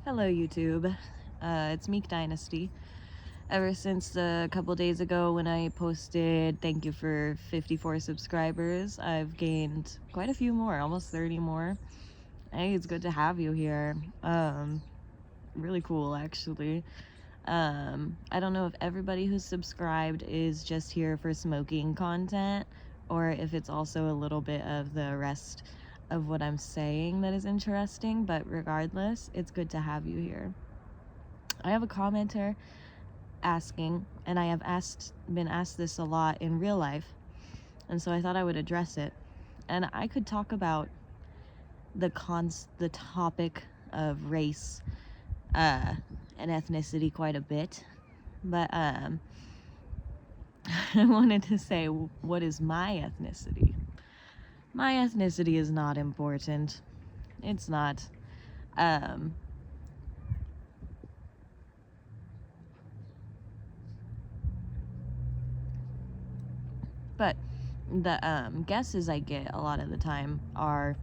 Hello YouTube, it's Meek Dynasty. Ever since a couple days ago when I posted thank you for 54 subscribers, I've gained quite a few more, almost 30 more. Hey, it's good to have you here. Really cool actually. I don't know if everybody who's subscribed is just here for smoking content, or if it's also a little bit of the rest of what I'm saying that is interesting, but regardless, it's good to have you here. I have a commenter asking, and I have been asked this a lot in real life, and so I thought I would address it. And I could talk about the topic of race and ethnicity quite a bit, but I wanted to say, what is my ethnicity? My ethnicity is not important. It's not. But the guesses I get a lot of the time are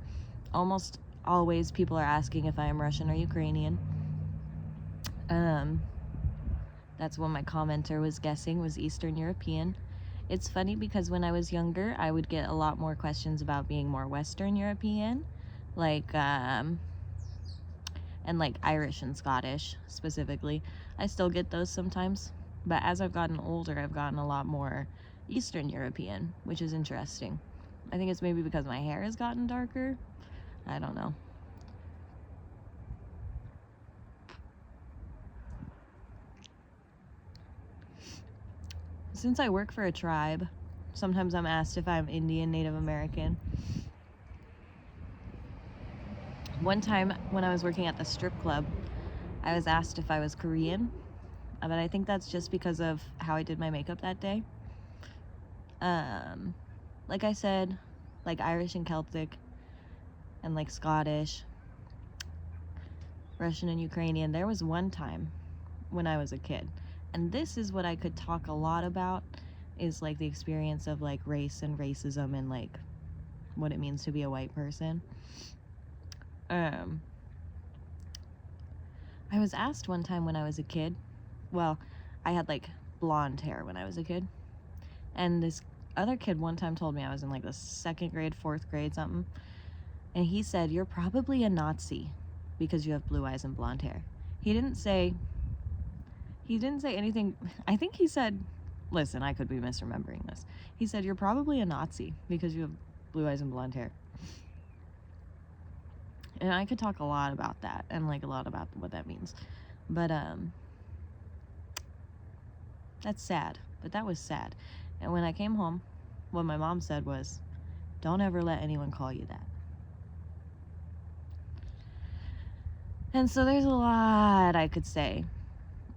almost always people are asking if I am Russian or Ukrainian. That's what my commenter was guessing, was Eastern European. It's funny because when I was younger, I would get a lot more questions about being more Western European, like, and like Irish and Scottish specifically. I still get those sometimes, but as I've gotten older, I've gotten a lot more Eastern European, which is interesting. I think it's maybe because my hair has gotten darker. I don't know. Since I work for a tribe, sometimes I'm asked if I'm Indian, Native American. One time when I was working at the strip club, I was asked if I was Korean, but I think that's just because of how I did my makeup that day. Like I said, like Irish and Celtic, and like Scottish, Russian and Ukrainian. There was one time when I was a kid, and this is what I could talk a lot about, is like the experience of like race and racism and like what it means to be a white person. I was asked one time when I was a kid, well, I had like blonde hair when I was a kid, and this other kid one time told me, I was in like the 2nd grade, 4th grade, something, and he said, "You're probably a Nazi because you have blue eyes and blonde hair." He didn't say anything. I think he said, listen, I could be misremembering this. He said, "You're probably a Nazi because you have blue eyes and blonde hair." And I could talk a lot about that and like a lot about what that means. But that's sad. But that was sad. And when I came home, what my mom said was, "Don't ever let anyone call you that." And so there's a lot I could say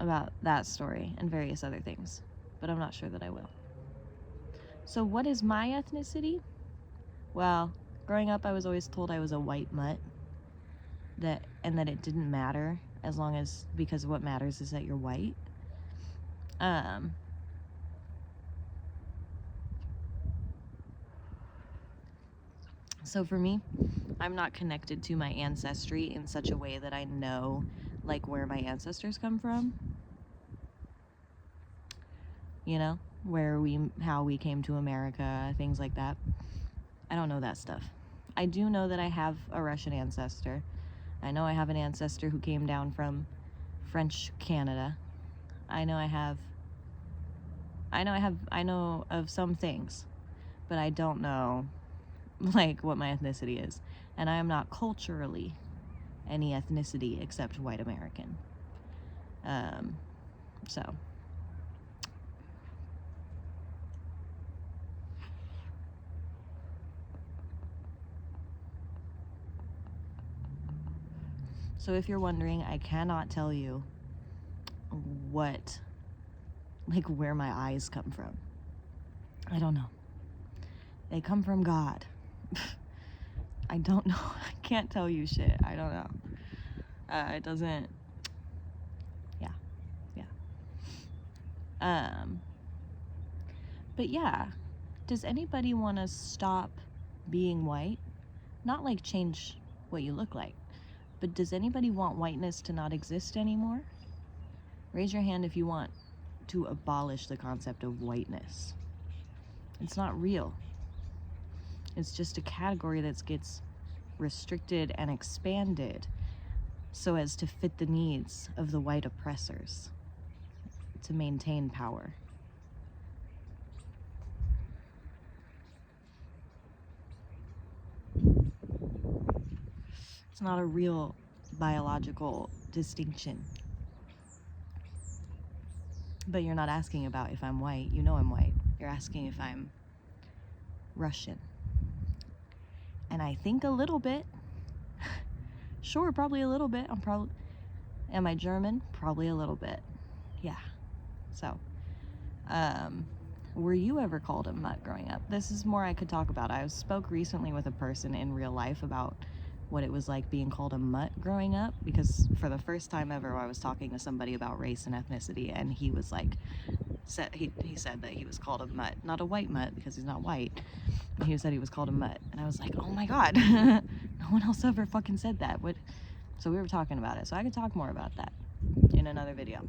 about that story and various other things, but I'm not sure that I will. So what is my ethnicity? Well, growing up I was always told I was a white mutt, and that it didn't matter as long as, because what matters is that you're white. So for me, I'm not connected to my ancestry in such a way that I know like where my ancestors come from. You know, how we came to America, things like that. I don't know that stuff. I do know that I have a Russian ancestor. I know I have an ancestor who came down from French Canada. I know of some things, but I don't know like what my ethnicity is. And I am not culturally any ethnicity except white American. So if you're wondering, I cannot tell you where my eyes come from. I don't know. They come from God. I don't know. I can't tell you shit. I don't know. It doesn't. Yeah. But yeah. Does anybody want to stop being white? Not like change what you look like, But does anybody want whiteness to not exist anymore? Raise your hand if you want to abolish the concept of whiteness. It's not real. It's just a category that gets restricted and expanded so as to fit the needs of the white oppressors to maintain power. It's not a real biological distinction. But you're not asking about if I'm white. You know I'm white. You're asking if I'm Russian. And I think a little bit. Sure, probably a little bit. Am I German? Probably a little bit. Yeah. So, were you ever called a mutt growing up? This is more I could talk about. I spoke recently with a person in real life about what it was like being called a mutt growing up, because for the first time ever I was talking to somebody about race and ethnicity, and he was like, he said that he was called a mutt, not a white mutt because he's not white. He said he was called a mutt, and I was like, oh my god, no one else ever fucking said that. What? So we were talking about it, so I could talk more about that in another video.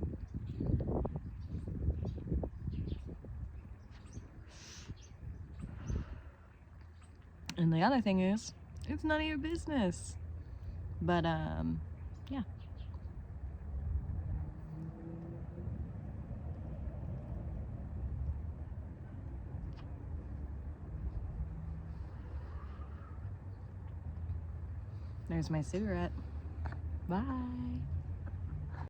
And the other thing is, it's none of your business. But yeah. There's my cigarette. Bye.